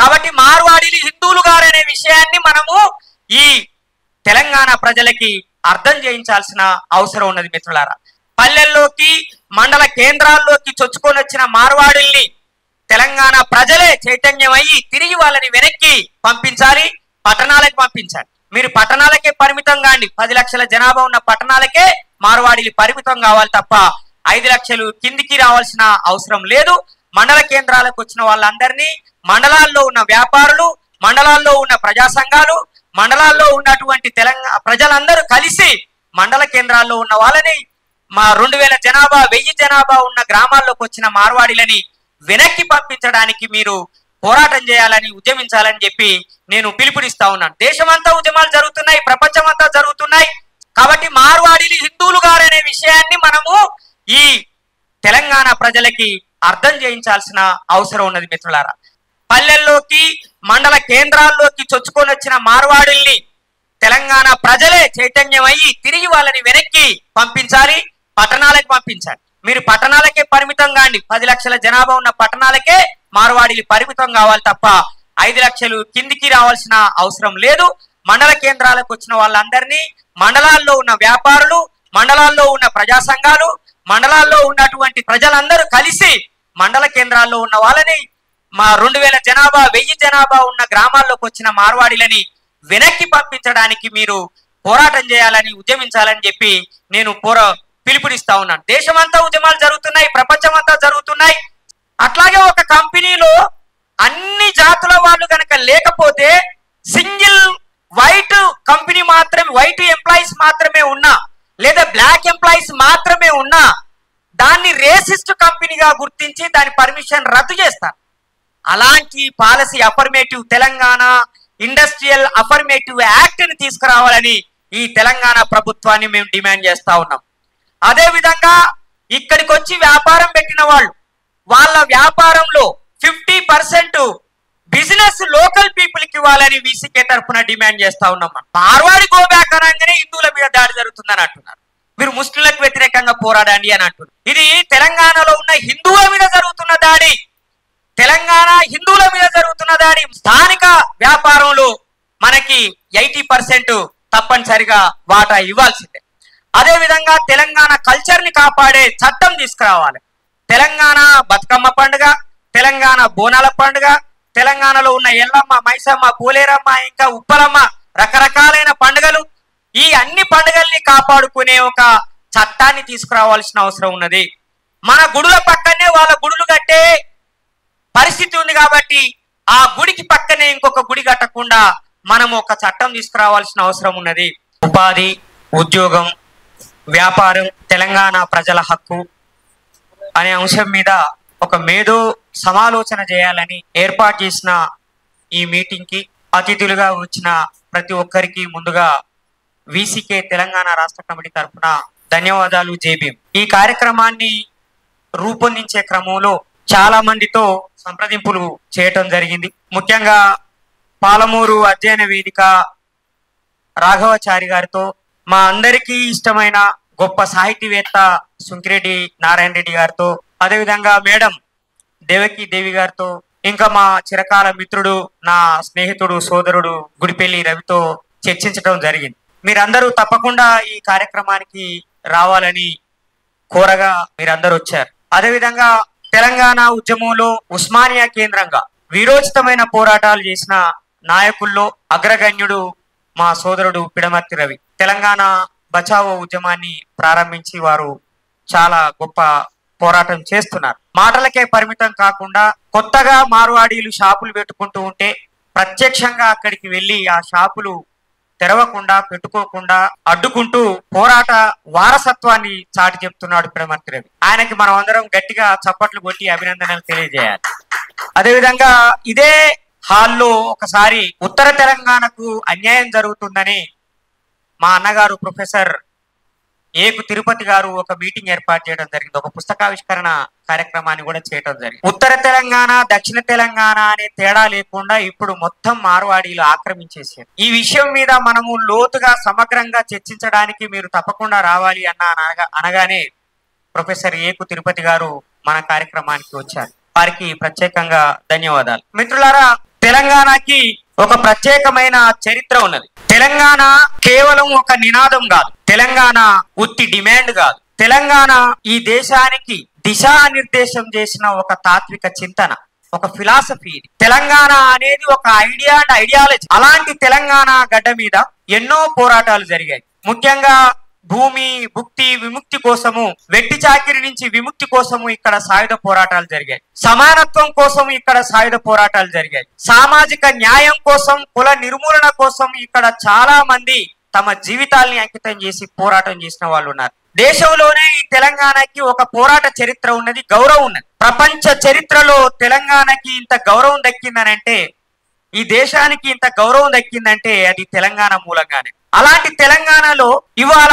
కాబట్టి మార్వాడీలు హిందువులు గారనే విషయాన్ని మనము ఈ తెలంగాణ ప్రజలకి అర్థం చేయించాల్సిన అవసరం ఉన్నది మిత్రులారా. పల్లెల్లోకి మండల కేంద్రాల్లోకి చొచ్చుకొని వచ్చిన మార్వాడుల్ని తెలంగాణ ప్రజలే చైతన్యమయ్యి తిరిగి వాళ్ళని వెనక్కి పంపించాలి, పట్టణాలకు పంపించాలి. మీరు పట్టణాలకే పరిమితం కాండి, 10 లక్షల జనాభా ఉన్న పట్టణాలకే మార్వాడీలు పరిమితం కావాలి తప్ప 5 లక్షలు కిందికి రావాల్సిన అవసరం లేదు. మండల కేంద్రాలకు వచ్చిన వాళ్ళందరినీ మండలాల్లో ఉన్న వ్యాపారులు, మండలాల్లో ఉన్న ప్రజా సంఘాలు, మండలాల్లో ఉన్నటువంటి తెలంగాణ ప్రజలందరూ కలిసి మండల కేంద్రాల్లో ఉన్న వాళ్ళని 2000 జనాభా 1000 జనాభా ఉన్న గ్రామాల్లోకి వచ్చిన మార్వాడీలని వెనక్కి పంపించడానికి మీరు పోరాటం చేయాలని, ఉద్యమించాలని చెప్పి నేను పిలుపునిస్తా ఉన్నాను. దేశమంతా ఉద్యమాలు జరుగుతున్నాయి, ప్రపంచమంతా జరుగుతున్నాయి. కాబట్టి మార్వాడీలు హిందువులు గారనే విషయాన్ని మనము ఈ తెలంగాణ ప్రజలకి అర్థం చేయించాల్సిన అవసరం ఉన్నది మిత్రులారా. పల్లెల్లోకి మండల కేంద్రాల్లోకి చొచ్చుకొని వచ్చిన మార్వాడుల్ని తెలంగాణ ప్రజలే చైతన్యమయ్యి తిరిగి వాళ్ళని వెనక్కి పంపించాలి, పట్టణాలకు పంపించాలి. మీరు పట్టణాలకే పరిమితం కాండి, 10 లక్షల జనాభా ఉన్న పట్టణాలకే మార్వాడీలు పరిమితం కావాలి తప్ప 5 లక్షలు కిందికి రావాల్సిన అవసరం లేదు. మండల కేంద్రాలకు వచ్చిన వాళ్ళందరినీ మండలాల్లో ఉన్న వ్యాపారులు, మండలాల్లో ఉన్న ప్రజా సంఘాలు, మండలాల్లో ఉన్నటువంటి ప్రజలందరూ కలిసి మండల కేంద్రాల్లో ఉన్న వాళ్ళని 2000 జనాభా 1000 జనాభా ఉన్న గ్రామాల్లోకి వచ్చిన మార్వాడీలని వెనక్కి పంపించడానికి మీరు పోరాటం చేయాలని, ఉద్యమించాలని చెప్పి నేను పిలుపునిస్తా ఉన్నాను. దేశమంతా ఉద్యమాలు జరుగుతున్నాయి, ప్రపంచమంతా జరుగుతున్నాయి. అట్లాగే ఒక కంపెనీలో అన్ని జాతుల వాళ్ళు కనుక లేకపోతే సింగిల్ వైట్ కంపెనీ మాత్రమే, వైట్ ఎంప్లాయీస్ మాత్రమే ఉన్నా లేదా బ్లాక్ ఎంప్లాయీస్ మాత్రమే ఉన్నా దాన్ని రేసిస్ట్ కంపెనీగా గుర్తించి దాని పర్మిషన్ రద్దు చేస్తారు. అలాంటి policy affirmative Telangana industrial affirmative act ని తీసుకురావాలని ఈ తెలంగాణ ప్రభుత్వాన్ని మేము డిమాండ్ చేస్తా ఉన్నాం. అదే విధంగా ఇక్కడికి వచ్చి వ్యాపారం పెట్టిన వాళ్ళు వాళ్ళ వ్యాపారంలో 50% బిజినెస్ లోకల్ పీపుల్ కి ఇవ్వాలని వీసీకే తరఫున డిమాండ్ చేస్తా ఉన్నాం. మార్వాడి గోబ్యాక్ అనగానే హిందువుల మీద దాడి జరుగుతుందని అంటున్నారు. మీరు ముస్లింలకు వ్యతిరేకంగా పోరాడండి అని అంటున్నారు. ఇది తెలంగాణలో ఉన్న హిందువుల మీద జరుగుతున్న దాడి, తెలంగాణ హిందువుల మీద జరుగుతున్న దాడి. స్థానిక వ్యాపారంలో మనకి 80% తప్పనిసరిగా వాటా ఇవ్వాల్సిందే. అదే విధంగా తెలంగాణ కల్చర్ ని కాపాడే చట్టం తీసుకురావాలి. తెలంగాణ బతుకమ్మ పండుగ, తెలంగాణ బోనాల పండుగ, తెలంగాణలో ఉన్న ఎల్లమ్మ, మైసమ్మ, పోలేరమ్మ, ఇంకా ఉప్పలమ్మ, రకరకాలైన పండుగలు, ఈ అన్ని పండుగల్ని కాపాడుకునే ఒక చట్టాన్ని తీసుకురావాల్సిన అవసరం ఉన్నది. మన గుడుల పక్కనే వాళ్ళ గుడులు కట్టే పరిస్థితి ఉంది కాబట్టి ఆ గుడికి పక్కనే ఇంకొక గుడి కట్టకుండా మనం ఒక చట్టం తీసుకురావాల్సిన అవసరం ఉన్నది. ఉపాధి, ఉద్యోగం, వ్యాపారం, తెలంగాణ ప్రజల హక్కు అనే అంశం మీద ఒక మేధో సమాలోచన చేయాలని ఏర్పాటు చేసిన ఈ మీటింగ్ కి అతిథులుగా వచ్చిన ప్రతి ఒక్కరికి ముందుగా వీసీకే తెలంగాణ రాష్ట్ర కమిటీ తరఫున ధన్యవాదాలు. జేబీఎం ఈ కార్యక్రమాన్ని రూపొందించే క్రమంలో చాలా మందితో సంప్రదింపులు చేయటం జరిగింది. ముఖ్యంగా పాలమూరు అధ్యయన వేదిక రాఘవాచారి గారితో, మా అందరికీ ఇష్టమైన గొప్ప సాహితీవేత్త సుంకిరెడ్డి నారాయణ రెడ్డి గారితో, అదేవిధంగా మేడం దేవకి దేవి గారితో, ఇంకా మా చిరకాల మిత్రుడు నా స్నేహితుడు సోదరుడు గుడిపెల్లి రవితో చర్చించడం జరిగింది. మీరందరూ తప్పకుండా ఈ కార్యక్రమానికి రావాలని కోరగా మీరందరూ వచ్చారు. అదేవిధంగా తెలంగాణ ఉద్యమంలో ఉస్మానియా కేంద్రంగా వీరోచితమైన పోరాటాలు చేసిన నాయకుల్లో అగ్రగణ్యుడు మా సోదరుడు పిడమర్తి రవి. తెలంగాణ బచావో ఉద్యమాన్ని ప్రారంభించి వారు చాలా గొప్ప పోరాటం చేస్తున్నారు. మాటలకే పరిమితం కాకుండా కొత్తగా మార్వాడీలు షాపులు పెట్టుకుంటూ ఉంటే ప్రత్యక్షంగా అక్కడికి వెళ్ళి ఆ షాపులు తెరవకుండా, పెట్టుకోకుండా అడ్డుకుంటూ పోరాట వారసత్వాన్ని చాటి చెప్తున్నాడు పిడమర్తి రవి. ఆయనకి మనం అందరం గట్టిగా చప్పట్లు కొట్టి అభినందనలు తెలియజేయాలి. అదేవిధంగా ఇదే హాల్లో ఒకసారి ఉత్తర తెలంగాణకు అన్యాయం జరుగుతుందని మా అన్నగారు ప్రొఫెసర్ ఏకు తిరుపతి గారు ఒక మీటింగ్ ఏర్పాటు చేయడం జరిగింది. ఒక పుస్తకావిష్కరణ కార్యక్రమాన్ని కూడా చేయడం జరిగింది. ఉత్తర తెలంగాణ, దక్షిణ తెలంగాణ అనే తేడా లేకుండా ఇప్పుడు మొత్తం మార్వాడీలు ఆక్రమించేసారు. ఈ విషయం మీద మనము లోతుగా సమగ్రంగా చర్చించడానికి మీరు తప్పకుండా రావాలి అనగానే ప్రొఫెసర్ ఏకు తిరుపతి గారు మన కార్యక్రమానికి వచ్చారు. వారికి ప్రత్యేకంగా ధన్యవాదాలు. మిత్రులారా, తెలంగాణకి ఒక ప్రత్యేకమైన చరిత్ర ఉన్నది. తెలంగాణ కేవలం ఒక నినాదం కాదు, తెలంగాణ ఉత్తి డిమాండ్ కాదు, తెలంగాణ ఈ దేశానికి దిశానిర్దేశం చేసిన ఒక తాత్విక చింతన, ఒక ఫిలాసఫీ. తెలంగాణ అనేది ఒక ఐడియా అండ్ ఐడియాలజీ. అలాంటి తెలంగాణ గడ్డ మీద ఎన్నో పోరాటాలు జరిగాయి. ముఖ్యంగా భూమి భుక్తి విముక్తి కోసము, వెట్టి చాకిరి నుంచి విముక్తి కోసము ఇక్కడ సాయుధ పోరాటాలు జరిగాయి. సమానత్వం కోసం ఇక్కడ సాయుధ పోరాటాలు జరిగాయి. సామాజిక న్యాయం కోసం, కుల నిర్మూలన కోసం ఇక్కడ చాలా మంది తమ జీవితాల్ని అంకితం చేసి పోరాటం చేసిన వాళ్ళు ఉన్నారు. దేశంలోనే ఈ తెలంగాణకి ఒక పోరాట చరిత్ర ఉన్నది, గౌరవం ఉన్నది. ప్రపంచ చరిత్రలో తెలంగాణకి ఇంత గౌరవం దక్కిందనంటే, ఈ దేశానికి ఇంత గౌరవం దక్కిందంటే అది తెలంగాణ మూలంగానే. అలాంటి తెలంగాణలో ఇవాళ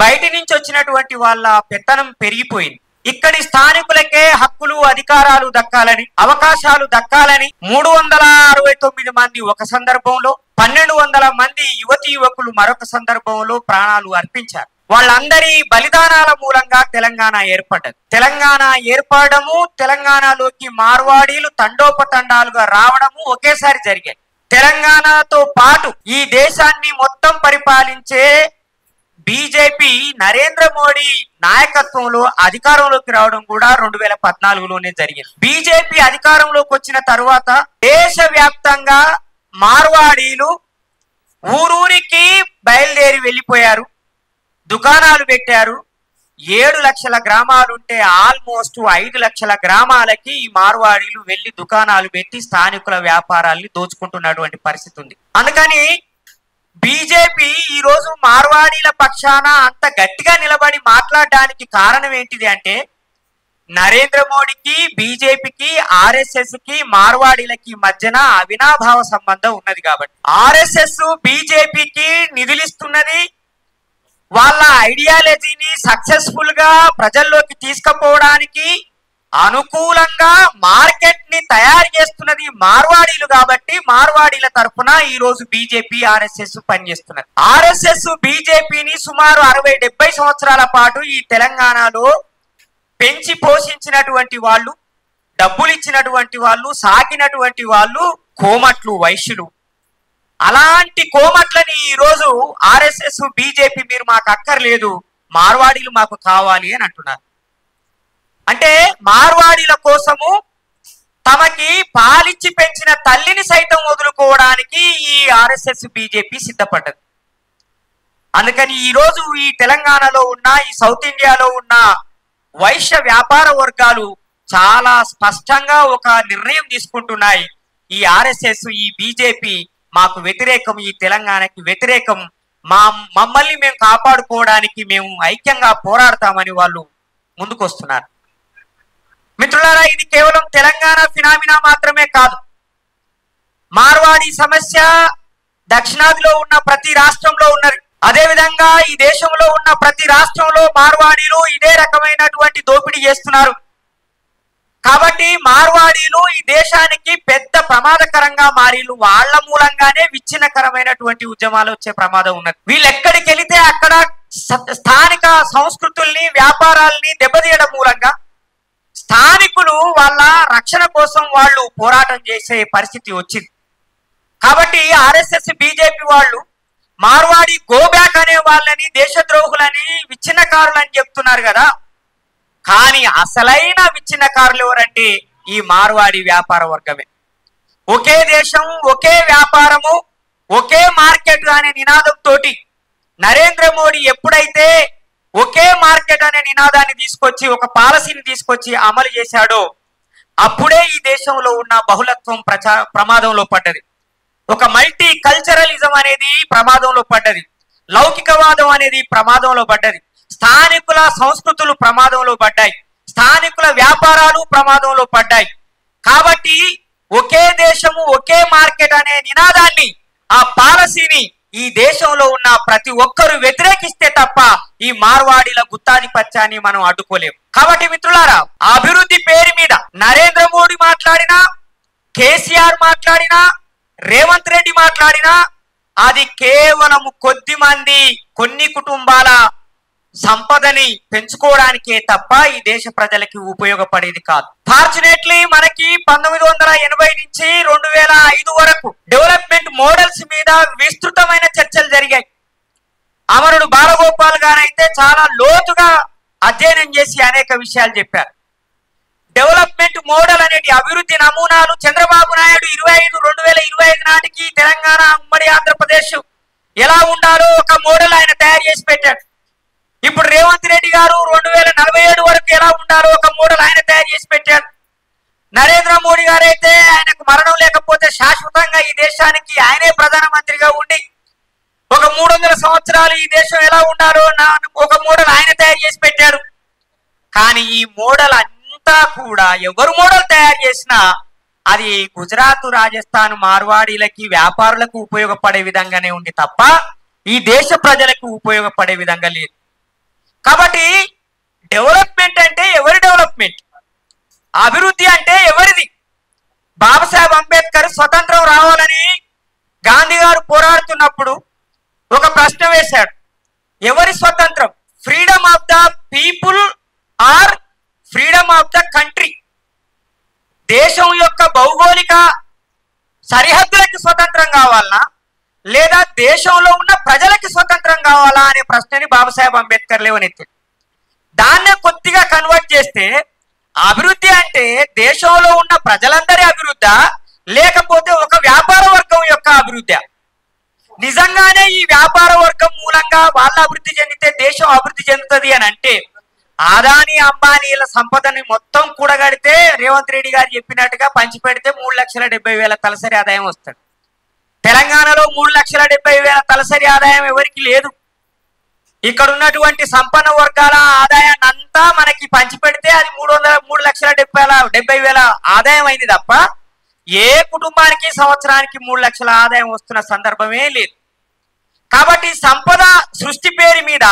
బయట నుంచి వచ్చినటువంటి వాళ్ళ పెత్తనం పెరిగిపోయింది. ఇక్కడి స్థానికులకే హక్కులు అధికారాలు దక్కాలని, అవకాశాలు దక్కాలని 369 మంది ఒక సందర్భంలో, 1200 మంది యువతి యువకులు మరొక సందర్భంలో ప్రాణాలు అర్పించారు. వాళ్ళందరి బలిదానాల మూలంగా తెలంగాణ ఏర్పడ్డది. తెలంగాణ ఏర్పడము, తెలంగాణలోకి మార్వాడీలు తండోపతండాలుగా రావడము ఒకేసారి జరిగాయి. తెలంగాణతో పాటు ఈ దేశాన్ని మొత్తం పరిపాలించే బీజేపీ నరేంద్ర మోడీ నాయకత్వంలో అధికారంలోకి రావడం కూడా 2014లోనే జరిగింది. బీజేపీ అధికారంలోకి వచ్చిన తర్వాత దేశవ్యాప్తంగా మార్వాడీలు ఊరూరికి బయలుదేరి వెళ్ళిపోయారు, దుకాణాలు పెట్టారు. 7 లక్షల గ్రామాలుంటే ఆల్మోస్ట్ 5 లక్షల గ్రామాలకి ఈ మార్వాడీలు వెళ్లి దుకాణాలు పెట్టి స్థానికుల వ్యాపారాల్ని దోచుకుంటున్నటువంటి పరిస్థితి ఉంది. అందుకని బీజేపీ ఈ రోజు మార్వాడీల పక్షాన అంత గట్టిగా నిలబడి మాట్లాడడానికి కారణం ఏంటిది అంటే, నరేంద్ర మోడీకి, బీజేపీకి, ఆర్ఎస్ఎస్ కి, మార్వాడీలకి మధ్యన అవినాభావ సంబంధం ఉన్నది. కాబట్టి ఆర్ఎస్ఎస్ బీజేపీకి నిధులిస్తున్నది, వాళ్ళ ఐడియాలజీని సక్సెస్ఫుల్ గా ప్రజల్లోకి తీసుకుపోవడానికి అనుకూలంగా మార్కెట్ ని తయారు చేస్తున్నది మార్వాడీలు. కాబట్టి మార్వాడీల తరఫున ఈ రోజు బీజేపీ ఆర్ఎస్ఎస్ పనిచేస్తున్నది. ఆర్ఎస్ఎస్ బీజేపీని సుమారు 60-70 సంవత్సరాల పాటు ఈ తెలంగాణలో పెంచి పోషించినటువంటి వాళ్ళు, డబ్బులు ఇచ్చినటువంటి వాళ్ళు, సాకినటువంటి వాళ్ళు కోమట్లు, వైశ్యులు. అలాంటి కోమట్లని ఈ రోజు ఆర్ఎస్ఎస్ బీజేపీ మీరు మాకు అక్కర్లేదు, మార్వాడీలు మాకు కావాలి అని అంటున్నారు. అంటే మార్వాడీల కోసము తమకి పాలిచ్చి పెంచిన తల్లిని సైతం వదులుకోవడానికి ఈ ఆర్ఎస్ఎస్ బీజేపీ సిద్ధపడ్డది. అందుకని ఈ రోజు ఈ తెలంగాణలో ఉన్న, ఈ సౌత్ ఇండియాలో ఉన్న వైశ్య వ్యాపార వర్గాలు చాలా స్పష్టంగా ఒక నిర్ణయం తీసుకుంటున్నాయి. ఈ ఆర్ఎస్ఎస్, ఈ బీజేపీ మాకు వ్యతిరేకం, ఈ తెలంగాణకి వ్యతిరేకం, మమ్మల్ని మేము కాపాడుకోవడానికి మేము ఐక్యంగా పోరాడతామని వాళ్ళు ముందుకొస్తున్నారు. మిత్రులారా, ఇది కేవలం తెలంగాణ ఫినామినా మాత్రమే కాదు. మార్వాడి సమస్య దక్షిణాదిలో ఉన్న ప్రతి రాష్ట్రంలో ఉన్నది. అదేవిధంగా ఈ దేశంలో ఉన్న ప్రతి రాష్ట్రంలో మార్వాడీలు ఇదే రకమైనటువంటి దోపిడీ చేస్తున్నారు. కాబట్టి మార్వాడీలు ఈ దేశానికి పెద్ద ప్రమాదకరంగా మారిలు. వాళ్ళ మూలంగానే విచ్ఛిన్నకరమైనటువంటి ఉద్యమాలు వచ్చే ప్రమాదం ఉన్నది. వీళ్ళు ఎక్కడికి వెళితే అక్కడ స్థానిక సంస్కృతుల్ని, వ్యాపారాలని దెబ్బతీయడం మూలంగా స్థానికులు వాళ్ళ రక్షణ కోసం వాళ్ళు పోరాటం చేసే పరిస్థితి వచ్చింది. కాబట్టి ఆర్ఎస్ఎస్ బీజేపీ వాళ్ళు మార్వాడి గోబ్యాక్ అనే వాళ్ళని దేశద్రోహులని, విచ్ఛిన్నకారులని చెప్తున్నారు కదా. కానీ అసలైన విచ్ఛిన్నకారులు ఎవరంటే ఈ మార్వాడి వ్యాపార వర్గమే. ఒకే దేశం, ఒకే వ్యాపారము, ఒకే మార్కెట్ అనే నినాదంతో నరేంద్ర మోడీ ఎప్పుడైతే ఒకే మార్కెట్ అనే నినాదాన్ని తీసుకొచ్చి, ఒక పాలసీని తీసుకొచ్చి అమలు చేశాడో అప్పుడే ఈ దేశంలో ఉన్న బహుళత్వం ప్రమాదంలో పడ్డది. ఒక మల్టీ కల్చరలిజం అనేది ప్రమాదంలో పడ్డది. లౌకికవాదం అనేది ప్రమాదంలో పడ్డది. స్థానికుల సంస్కృతులు ప్రమాదంలో పడ్డాయి. స్థానికుల వ్యాపారాలు ప్రమాదంలో పడ్డాయి. కాబట్టి ఒకే దేశము, ఒకే మార్కెట్ అనే నినాదాన్ని, ఆ పాలసీని ఈ దేశంలో ఉన్న ప్రతి ఒక్కరూ వ్యతిరేకిస్తే తప్ప ఈ మార్వాడీల గుత్తాధిపత్యాన్ని మనం అడ్డుకోలేము. కాబట్టి మిత్రులారా, అభివృద్ధి పేరు మీద నరేంద్ర మోడీ మాట్లాడినా, కేసీఆర్ మాట్లాడినా, రేవంత్ రెడ్డి మాట్లాడినా అది కేవలం కొద్ది మంది, కొన్ని కుటుంబాల సంపదని పెంచుకోవడానికే తప్ప ఈ దేశ ప్రజలకి ఉపయోగపడేది కాదు. ఫార్చునేట్లీ మనకి 1980 నుంచి 2005 వరకు విస్తృతమైన చర్చలు జరిగాయి. అమరుడు బాలగోపాల్ గారు అయితే చాలా లోతుగా అధ్యయనం చేసి అనేక విషయాలు చెప్పారు. డెవలప్మెంట్ మోడల్ అనేటి అభివృద్ధి నమూనాలు చంద్రబాబు నాయుడు 2025 నాటికి తెలంగాణ ఉమ్మడి ఆంధ్రప్రదేశ్ ఎలా ఉండాలో ఒక మోడల్ ఆయన తయారు చేసి పెట్టాడు. ఇప్పుడు రేవంత్ రెడ్డి గారు 2047 వరకు ఎలా ఉండాలో ఒక మోడల్ ఆయన తయారు చేసి పెట్టాడు. నరేంద్ర మోడీ గారు అయితే ఆయనకు మరణం లేకపోతే శాశ్వతంగా ఈ దేశానికి ఆయనే ప్రధానమంత్రిగా ఉండి ఒక 300 సంవత్సరాలు ఈ దేశం ఎలా ఉండాలో ఒక మోడల్ ఆయన తయారు చేసి పెట్టాడు. కానీ ఈ మోడల్ అంతా కూడా ఎవరు మోడల్ తయారు చేసినా అది గుజరాత్, రాజస్థాన్, మార్వాడీలకి, వ్యాపారులకు ఉపయోగపడే విధంగానే ఉంది తప్ప ఈ దేశ ప్రజలకు ఉపయోగపడే విధంగా లేదు. కాబట్టి డెవలప్మెంట్ అంటే ఎవరి డెవలప్మెంట్, అభివృద్ధి అంటే ఎవరిది? బాబాసాహెబ్ అంబేద్కర్ స్వతంత్రం రావాలని గాంధీ గారు పోరాడుతున్నప్పుడు ఒక ప్రశ్న వేశాడు, ఎవరి స్వతంత్రం, freedom of the people or freedom of the country? దేశం యొక్క భౌగోళిక సరిహద్దులకి స్వతంత్రం కావాలా లేదా దేశంలో ఉన్న ప్రజలకి స్వతంత్రం కావాలా అనే ప్రశ్నని బాబాసాహెబ్ అంబేద్కర్ లేవనెత్తాడు. దాన్నే కొద్దిగా కన్వర్ట్ చేస్తే అభివృద్ధి అంటే దేశంలో ఉన్న ప్రజలందరి అభివృద్ధి లేకపోతే ఒక వ్యాపార వర్గం యొక్క అభివృద్ధి? నిజంగానే ఈ వ్యాపార వర్గం మూలంగా వాళ్ళ అభివృద్ధి చెందితే దేశం అభివృద్ధి చెందుతుంది అని అంటే ఆదాని అంబానీల సంపదని మొత్తం కూడగడితే రేవంత్ రెడ్డి గారు చెప్పినట్టుగా పంచిపెడితే 3,70,000 తలసరి ఆదాయం వస్తుంది. తెలంగాణలో 3,70,000 తలసరి ఆదాయం ఎవరికి లేదు. ఇక్కడ ఉన్నటువంటి సంపన్న వర్గాల ఆదాయాన్ని అంతా మనకి పంచిపెడితే అది 3,70,000 ఆదాయం అయింది తప్ప ఏ కుటుంబానికి సంవత్సరానికి 3 లక్షల ఆదాయం వస్తున్న సందర్భమే లేదు. కాబట్టి సంపద సృష్టి పేరు మీద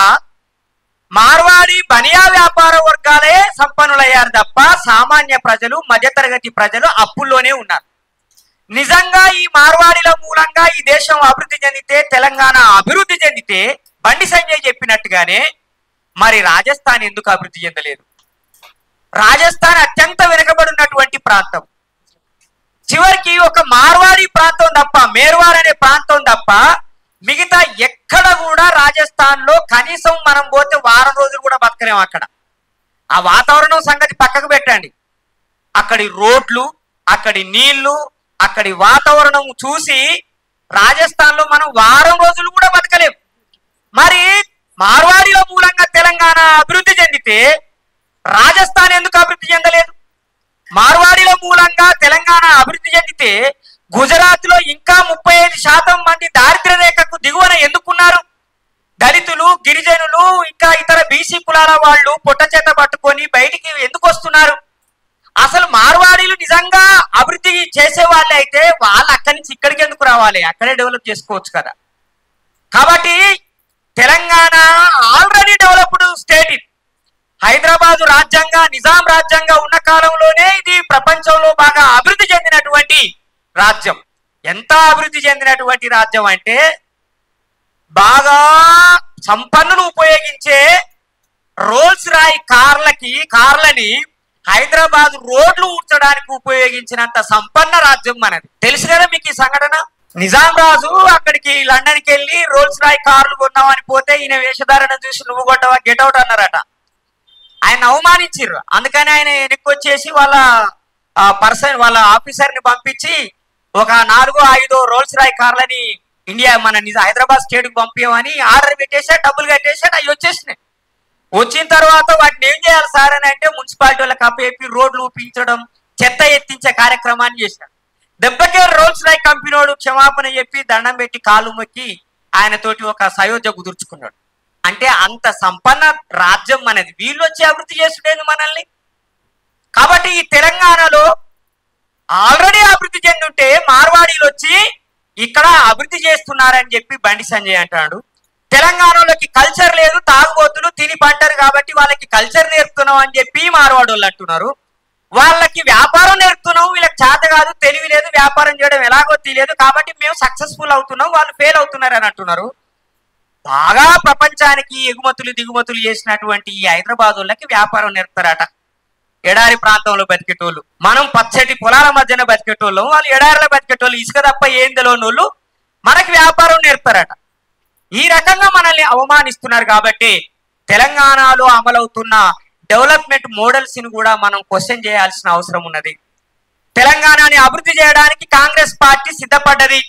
మార్వాడి బనియా వ్యాపార వర్గాలే సంపన్నులయ్యారు తప్ప సామాన్య ప్రజలు, మధ్యతరగతి ప్రజలు అప్పుల్లోనే ఉన్నారు. నిజంగా ఈ మార్వాడిల మూలంగా ఈ దేశం అభివృద్ధి చెందితే, తెలంగాణ అభివృద్ధి చెందితే బండి సంజయ్ చెప్పినట్టుగానే మరి రాజస్థాన్ ఎందుకు అభివృద్ధి చెందలేదు? రాజస్థాన్ అత్యంత వెనుకబడినటువంటి ప్రాంతం. చివరికి ఒక మార్వాడి ప్రాంతం తప్ప, మేర్వార్ అనే ప్రాంతం తప్ప మిగతా ఎక్కడ కూడా రాజస్థాన్ లో కనీసం మనం పోతే వారం రోజులు కూడా బతకలేము. అక్కడ ఆ వాతావరణం సంగతి పక్కకు పెట్టండి, అక్కడి రోడ్లు, అక్కడి నీళ్లు, అక్కడి వాతావరణం చూసి రాజస్థాన్ లో మనం వారం రోజులు కూడా బతకలేము. మరి మార్వాడిల మూలంగా తెలంగాణ అభివృద్ధి చెందితే రాజస్థాన్ ఎందుకు అభివృద్ధి చెందలేదు? మార్వాడిల మూలంగా తెలంగాణ అభివృద్ధి చెందితే గుజరాత్ లో ఇంకా 35% మంది దారిద్ర్య రేఖకు దిగువన ఎందుకున్నారు? దళితులు, గిరిజనులు, ఇంకా ఇతర బీసీ కులాల వాళ్ళు పొట్ట చేత పట్టుకొని బయటికి ఎందుకు వస్తున్నారు? అసలు మార్వాడీలు నిజంగా అభివృద్ధి చేసే వాళ్ళే అయితే వాళ్ళు అక్కడి నుంచి ఇక్కడికి ఎందుకు రావాలి? అక్కడే డెవలప్ చేసుకోవచ్చు కదా. కాబట్టి తెలంగాణ ఆల్రెడీ డెవలప్డ్ స్టేట్. ఇది హైదరాబాదు రాజ్యంగా, నిజాం రాజ్యంగా ఉన్న కాలంలోనే ఇది ప్రపంచంలో బాగా అభివృద్ధి చెందినటువంటి రాజ్యం. ఎంత అభివృద్ధి చెందినటువంటి రాజ్యం అంటే బాగా సంపన్నులు ఉపయోగించే రోల్స్ రాయ్ కార్లని హైదరాబాద్ రోడ్లు ఊడ్చడానికి ఉపయోగించినంత సంపన్న రాజ్యం మనది. తెలుసు కదా మీకు ఈ సంఘటన. నిజాం రాజు అక్కడికి లండన్కి వెళ్ళి రోల్స్ రాయ్ కార్లు కొన్నామని పోతే ఈయన వేషధారణ చూసి నువ్వు కొట్టవా, గెట్అవుట్ అన్నారట. ఆయన అవమానించారు. అందుకని ఆయన వెనక్కి వచ్చేసి వాళ్ళ వాళ్ళ ఆఫీసర్ని పంపించి ఒక 4-5 రోల్స్ రాయ్ కార్లని ఇండియా మన హైదరాబాద్ స్టేట్కి పంపించమని ఆర్డర్ పెట్టేసాడు, డబ్బులు కట్టేసాడు. అవి వచ్చేసినాయి. వచ్చిన తర్వాత వాటిని ఏం చేయాలి సార్ అని అంటే మున్సిపాలిటీ వాళ్ళకి అప్పేపి రోడ్లు ఊపించడం, చెత్త ఎత్తించే కార్యక్రమాన్ని చేశాడు. దెబ్బకే రోల్స్ రాయ్ కంపెనీడు క్షమాపణ చెప్పి దండం పెట్టి కాలు మొక్కి ఆయనతోటి ఒక సయోధ్య కుదుర్చుకున్నాడు. అంటే అంత సంపన్న రాజ్యం మనది. వీళ్ళు వచ్చి అభివృద్ధి చేస్తుండేది మనల్ని. కాబట్టి ఈ తెలంగాణలో ఆల్రెడీ అభివృద్ధి చెందుంటే మార్వాడీలు వచ్చి ఇక్కడ అభివృద్ధి చేస్తున్నారని చెప్పి బండి సంజయ్ అంటాడు. తెలంగాణలోకి కల్చర్ లేదు, తాగుబోతులు తిని పంటారు కాబట్టి వాళ్ళకి కల్చర్ నేర్పుతున్నాం అని చెప్పి మార్వాడి వాళ్ళు అంటున్నారు. వాళ్ళకి వ్యాపారం నేర్పుతున్నాం, వీళ్ళకి చేత కాదు, తెలివి లేదు, వ్యాపారం చేయడం ఎలాగో తెలియదు కాబట్టి మేము సక్సెస్ఫుల్ అవుతున్నాం, వాళ్ళు ఫెయిల్ అవుతున్నారు అని అంటున్నారు. బాగా ప్రపంచానికి ఎగుమతులు దిగుమతులు చేసినటువంటి ఈ హైదరాబాద్ వాళ్ళకి వ్యాపారం నేర్పుతారట. ఎడారి ప్రాంతంలో బతికేటోళ్ళు, మనం పచ్చటి పొలాల మధ్యన బతికేటోళ్ళం, వాళ్ళు ఎడారిలో బతికేటోళ్ళు, ఇసుక తప్ప ఏం తెలియని వాళ్ళు మనకి వ్యాపారం నేర్పుతారట. ఈ రకంగా మనల్ని అవమానిస్తున్నారు. కాబట్టి తెలంగాణలో అమలవుతున్న డెవలప్మెంట్ మోడల్స్ ని కూడా మనం క్వశ్చన్ చేయాల్సిన అవసరం ఉన్నది. తెలంగాణని అభివృద్ధి చేయడానికి కాంగ్రెస్ పార్టీ సిద్ధపడ్డది.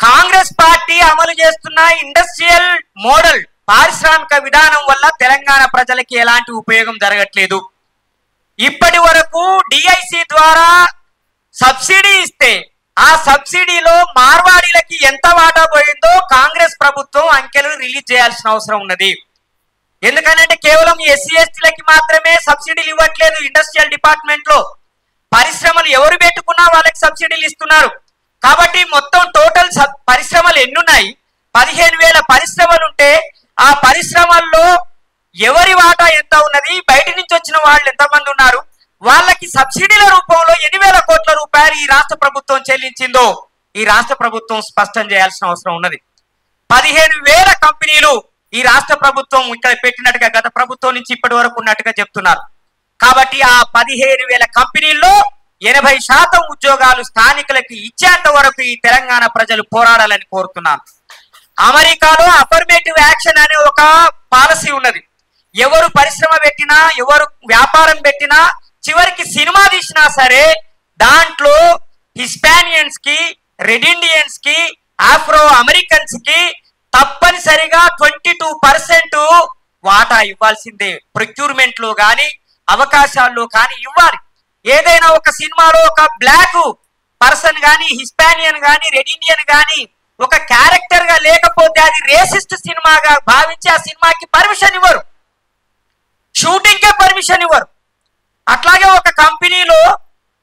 కాంగ్రెస్ పార్టీ అమలు చేస్తున్న ఇండస్ట్రియల్ మోడల్ పారిశ్రామిక విధానం వల్ల తెలంగాణ ప్రజలకి ఎలాంటి ఉపయోగం జరగట్లేదు. ఇప్పటి వరకు డిఐసి ద్వారా సబ్సిడీ ఇస్తే ఆ సబ్సిడీలో మార్వాడీలకి ఎంత వాటా పోయిందో కాంగ్రెస్ ప్రభుత్వం అంకెలు రిలీజ్ చేయాల్సిన అవసరం ఉన్నది. ఎందుకంటే కేవలం ఎస్సీ ఎస్టీలకి మాత్రమే సబ్సిడీలు ఇవ్వట్లేదు. ఇండస్ట్రియల్ డిపార్ట్మెంట్ లో పరిశ్రమలు ఎవరు పెట్టుకున్నా వాళ్ళకి సబ్సిడీలు ఇస్తున్నారు. కాబట్టి మొత్తం టోటల్ పరిశ్రమలు ఎన్నున్నాయి? 15,000 పరిశ్రమలు ఉంటే ఆ పరిశ్రమల్లో ఎవరి వాటా ఎంత ఉన్నది, బయట నుంచి వచ్చిన వాళ్ళు ఎంతమంది ఉన్నారు, వాళ్ళకి సబ్సిడీల రూపంలో 8,000 కోట్ల రూపాయలు ఈ రాష్ట్ర ప్రభుత్వం చెల్లించిందో ఈ రాష్ట్ర ప్రభుత్వం స్పష్టం చేయాల్సిన అవసరం ఉన్నది. 15,000 కంపెనీలు ఈ రాష్ట్ర ప్రభుత్వం ఇక్కడ పెట్టినట్టుగా గత ప్రభుత్వం నుంచి ఇప్పటి వరకు ఉన్నట్టుగా చెప్తున్నారు. కాబట్టి ఆ 15,000 కంపెనీల్లో 80% ఉద్యోగాలు స్థానికులకి ఇచ్చేంత వరకు ఈ తెలంగాణ ప్రజలు పోరాడాలని కోరుతున్నాను. అమెరికాలో అఫర్మేటివ్ యాక్షన్ అనే ఒక పాలసీ ఉన్నది. ఎవరు పరిశ్రమ పెట్టినా, ఎవరు వ్యాపారం పెట్టినా, చివరికి సినిమా తీసినా సరే దాంట్లో హిస్పానియన్స్ కి, రెడ్ ఇండియన్స్ కి, ఆఫ్రో అమెరికన్స్ కి తప్పనిసరిగా 22% వాటా ఇవ్వాల్సిందే. ప్రొక్యూర్మెంట్ లో కానీ అవకాశాల్లో కానీ ఇవ్వాలి. ఏదైనా ఒక సినిమాలో ఒక బ్లాక్ పర్సన్ కానీ, హిస్పానియన్ కానీ, రెడ్ ఇండియన్ కానీ ఒక క్యారెక్టర్ గా లేకపోతే అది రేసిస్ట్ సినిమాగా భావించి ఆ సినిమాకి పర్మిషన్ ఇవ్వరు, షూటింగ్ కే పర్మిషన్ ఇవ్వరు. అట్లాగే ఒక కంపెనీలో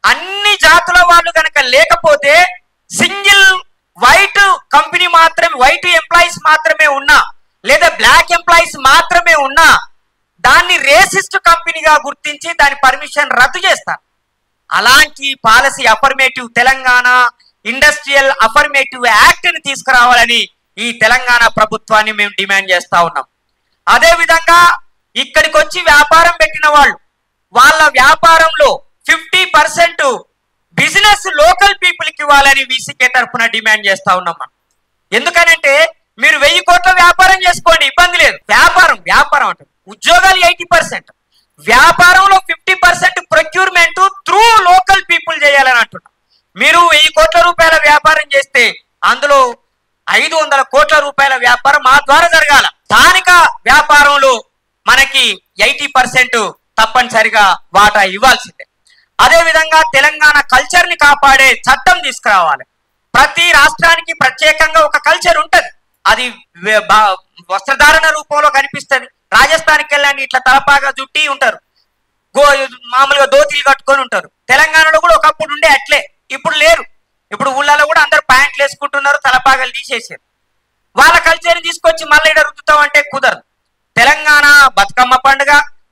అన్ని జాతుల వాళ్ళు కనుక లేకపోతే సింగిల్ వైట్ కంపెనీ మాత్రమే, వైట్ ఎంప్లాయీస్ మాత్రమే ఉన్నా లేదా బ్లాక్ ఎంప్లాయీస్ మాత్రమే ఉన్నా దాన్ని రేసిస్ట్ కంపెనీగా గుర్తించి దాని పర్మిషన్ రద్దు చేస్తారు. అలాంటి policy affirmative Telangana industrial affirmative act ని తీసుకురావాలని ఈ తెలంగాణ ప్రభుత్వాన్ని మేము డిమాండ్ చేస్తా ఉన్నాం. అదే విధంగా ఇక్కడికి వచ్చి వ్యాపారం పెట్టిన వాళ్ళు వాళ్ళ వ్యాపారంలో 50% బిజినెస్ లోకల్ పీపుల్ కి ఇవ్వాలని వీసీకే తరఫున డిమాండ్ చేస్తా ఉన్నాం మనం. ఎందుకనంటే మీరు 1000 కోట్ల వ్యాపారం చేసుకోండి, ఇబ్బంది లేదు. వ్యాపారం అంటే ఉద్యోగాలు 80%, వ్యాపారంలో 50% ప్రొక్యూర్మెంట్ త్రూ లోకల్ పీపుల్ చేయాలని అంటున్నాం. మీరు 1000 కోట్ల రూపాయల వ్యాపారం చేస్తే అందులో 500 కోట్ల రూపాయల వ్యాపారం మా ద్వారా జరగాల. స్థానిక వ్యాపారంలో మనకి 80% తప్పనిసరిగా వాటా ఇవ్వాల్సిందే. అదే విధంగా తెలంగాణ కల్చర్ ని కాపాడే చట్టం తీసుకురావాలి. ప్రతి రాష్ట్రానికి ప్రత్యేకంగా ఒక కల్చర్ ఉంటది. అది వస్త్రధారణ రూపంలో కనిపిస్తుంది. రాజస్థాన్కి వెళ్ళండి, ఇట్లా తలపాగా జుట్టి ఉంటారు, మామూలుగా ధోతీలు కట్టుకొని ఉంటారు. తెలంగాణలో కూడా ఒకప్పుడు ఉండే అట్లే, ఇప్పుడు లేరు. ఇప్పుడు ఊళ్ళలో కూడా అందరు ప్యాంట్లు వేసుకుంటున్నారు, తలపాగలు తీసేసారు. వాళ్ళ కల్చర్ని తీసుకొచ్చి మళ్ళీ ఇక్కడ రుద్దుతాం అంటే కుదరదు. తెలంగాణ బతుకమ్మ పండుగ,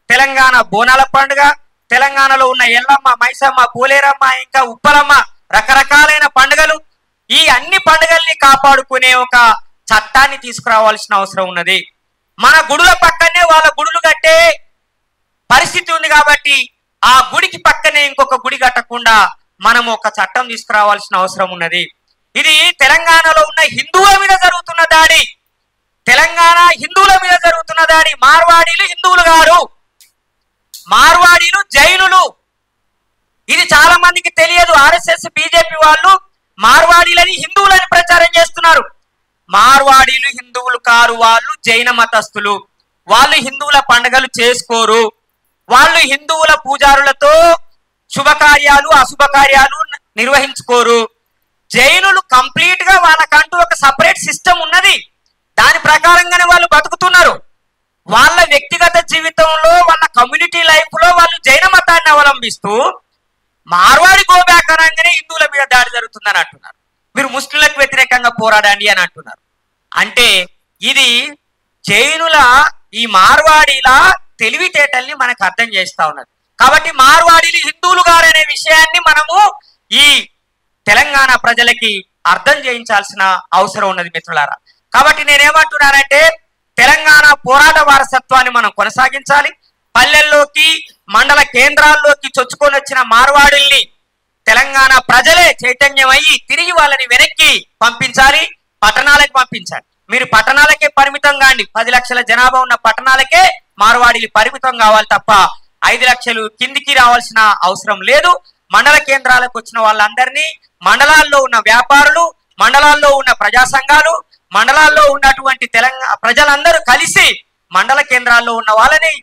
తెలంగాణ బోనాల పండుగ, తెలంగాణలో ఉన్న ఎల్లమ్మ, మైసమ్మ, పోలేరమ్మ, ఇంకా ఉప్పలమ్మ, రకరకాలైన పండుగలు, ఈ అన్ని పండుగల్ని కాపాడుకునే ఒక చట్టాన్ని తీసుకురావాల్సిన అవసరం ఉన్నది. మన గుడుల పక్కనే వాళ్ళ గుడులు కట్టే పరిస్థితి ఉంది. కాబట్టి ఆ గుడికి పక్కనే ఇంకొక గుడి కట్టకుండా మనం ఒక చట్టం తీసుకురావాల్సిన అవసరం ఉన్నది. ఇది తెలంగాణలో ఉన్న హిందువుల మీద జరుగుతున్న దాడి, తెలంగాణ హిందువుల మీద జరుగుతున్న దాడి. మార్వాడీలు హిందువులు గారు, మార్వాడీలు జైనులు. ఇది చాలా మందికి తెలియదు. ఆర్ఎస్ఎస్ బీజేపీ వాళ్ళు మార్వాడీలని హిందువులని ప్రచారం చేస్తున్నారు. మార్వాడీలు హిందువులు కారు, వాళ్ళు జైన మతస్థులు. వాళ్ళు హిందువుల పండుగలు చేసుకోరు. వాళ్ళు హిందువుల పూజారులతో శుభకార్యాలు అశుభకార్యాలు నిర్వహించుకోరు. జైనులు కంప్లీట్ గా వాళ్ళకంటూ ఒక సపరేట్ సిస్టమ్ ఉన్నది. దాని ప్రకారంగానే వాళ్ళు బతుకుతున్నారు. వాళ్ళ వ్యక్తిగత జీవితంలో, వాళ్ళ కమ్యూనిటీ లైఫ్ లో వాళ్ళు జైన మతాన్ని అవలంబిస్తూ మార్వాడి గోబ్యాక్ అనగానే హిందువుల మీద దాడి జరుగుతుందని అంటున్నారు. మీరు ముస్లింలకు వ్యతిరేకంగా పోరాడండి అని అంటున్నారు. అంటే ఇది జైనుల, ఈ మార్వాడీల తెలివితేటల్ని మనకు అర్థం చేస్తా ఉన్నది. కాబట్టి మార్వాడీలు హిందువులు గారనే విషయాన్ని మనము ఈ తెలంగాణ ప్రజలకి అర్థం చేయించాల్సిన అవసరం ఉన్నది మిత్రులారా. కాబట్టి నేనేమంటున్నానంటే తెలంగాణ పోరాట వారసత్వాన్ని మనం కొనసాగించాలి. పల్లెల్లోకి, మండల కేంద్రాల్లోకి చొచ్చుకొని వచ్చిన మార్వాడుల్ని తెలంగాణ ప్రజలే చైతన్యమయ్యి తిరిగి వాళ్ళని వెనక్కి పంపించాలి, పట్టణాలకు పంపించాలి. మీరు పట్టణాలకే పరిమితం కాండి. 10 లక్షల జనాభా ఉన్న పట్టణాలకే మార్వాడీలు పరిమితం కావాలి తప్ప 5 లక్షలు కిందికి రావాల్సిన అవసరం లేదు. మండల కేంద్రాలకు వచ్చిన వాళ్ళందరినీ, మండలాల్లో ఉన్న వ్యాపారులు, మండలాల్లో ఉన్న ప్రజా సంఘాలు, మండలాల్లో ఉన్నటువంటి తెలంగాణ ప్రజలందరూ కలిసి మండల కేంద్రాల్లో ఉన్న వాళ్ళని,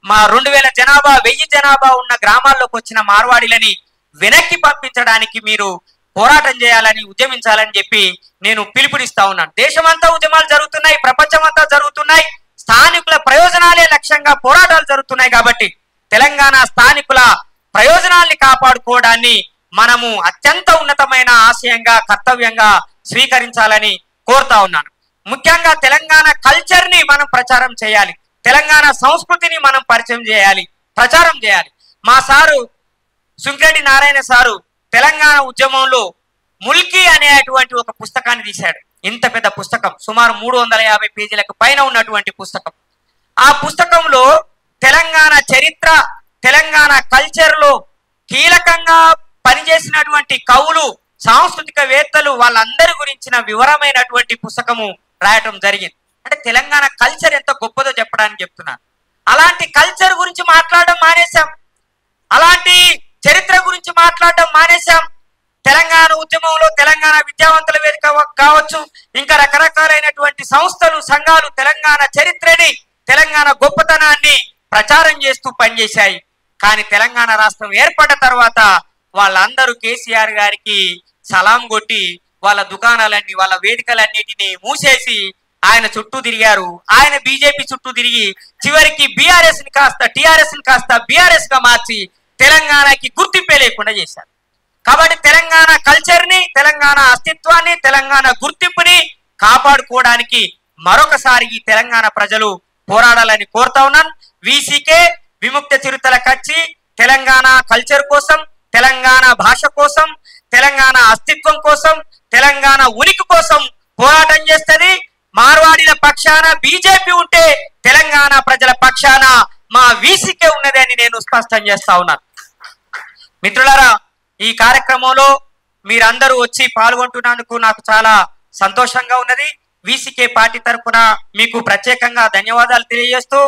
మా 2000 జనాభా 1000 జనాభా ఉన్న గ్రామాల్లోకి వచ్చిన మార్వాడీలని వెనక్కి పంపించడానికి మీరు పోరాటం చేయాలని, ఉద్యమించాలని చెప్పి నేను పిలుపునిస్తా ఉన్నాను. దేశమంతా ఉద్యమాలు జరుగుతున్నాయి, ప్రపంచమంతా జరుగుతున్నాయి. స్థానికుల ప్రయోజనాలే లక్ష్యంగా పోరాటాలు జరుగుతున్నాయి. కాబట్టి తెలంగాణ స్థానికుల ప్రయోజనాల్ని కాపాడుకోవడాన్ని మనము అత్యంత ఉన్నతమైన ఆశయంగా, కర్తవ్యంగా స్వీకరించాలని కోరుతా ఉన్నాను. ముఖ్యంగా తెలంగాణ కల్చర్ ని మనం ప్రచారం చేయాలి, తెలంగాణ సంస్కృతిని మనం పరిచయం చేయాలి, ప్రచారం చేయాలి. మా సారు సుంకిరెడ్డి నారాయణ సారు తెలంగాణ ఉద్యమంలో ముల్కీ అనేటువంటి ఒక పుస్తకాన్ని తీశాడు. ఇంత పెద్ద పుస్తకం, సుమారు 350 పేజీలకు పైన ఉన్నటువంటి పుస్తకం. ఆ పుస్తకంలో తెలంగాణ చరిత్ర, తెలంగాణ కల్చర్ లో కీలకంగా పనిచేసినటువంటి కవులు, సాంస్కృతికవేత్తలు వాళ్ళందరి గురించిన వివరమైనటువంటి పుస్తకము రాయటం జరిగింది. అంటే తెలంగాణ కల్చర్ ఎంత గొప్పదో చెప్పడానికి చెప్తున్నాను. అలాంటి కల్చర్ గురించి మాట్లాడడం మానేశాం, అలాంటి చరిత్ర గురించి మాట్లాడడం మానేశాం. తెలంగాణ ఉద్యమంలో తెలంగాణ విద్యావంతుల వేదిక కావచ్చు, ఇంకా రకరకాలైనటువంటి సంస్థలు, సంఘాలు తెలంగాణ చరిత్రని, తెలంగాణ గొప్పతనాన్ని ప్రచారం చేస్తూ పనిచేశాయి. కానీ తెలంగాణ రాష్ట్రం ఏర్పడ్డ తర్వాత వాళ్ళందరూ కేసీఆర్ గారికి సలాం కొట్టి వాళ్ళ దుకాణాలన్నీ, వాళ్ళ వేదికలన్నిటినీ మూసేసి ఆయన చుట్టూ తిరిగారు. ఆయన బీజేపీ చుట్టూ తిరిగి చివరికి బీఆర్ఎస్ ని కాస్త, టీఆర్ఎస్ ని కాస్త బీఆర్ఎస్ గా మార్చి తెలంగాణకి గుర్తింపే లేకుండా చేశారు. కాబట్టి తెలంగాణ కల్చర్ ని, తెలంగాణ అస్తిత్వాన్ని, తెలంగాణ గుర్తింపుని కాపాడుకోవడానికి మరొకసారి ఈ తెలంగాణ ప్రజలు పోరాడాలని కోరుతా ఉన్నాను. వీసీకే, విముక్త చిరుతల కచ్చి తెలంగాణ కల్చర్ కోసం, తెలంగాణ భాష కోసం, తెలంగాణ అస్తిత్వం కోసం, తెలంగాణ ఉనికి కోసం పోరాటం చేస్తుంది. మార్వాడీల పక్షాన బీజేపీ ఉంటే తెలంగాణ ప్రజల పక్షాన మా వీసీకే ఉన్నది అని నేను స్పష్టం చేస్తా ఉన్నాను. మిత్రులారా, ఈ కార్యక్రమంలో మీరందరూ వచ్చి పాల్గొంటున్నందుకు నాకు చాలా సంతోషంగా ఉన్నది. వీసీకే పార్టీ తరఫున మీకు ప్రత్యేకంగా ధన్యవాదాలు తెలియజేస్తూ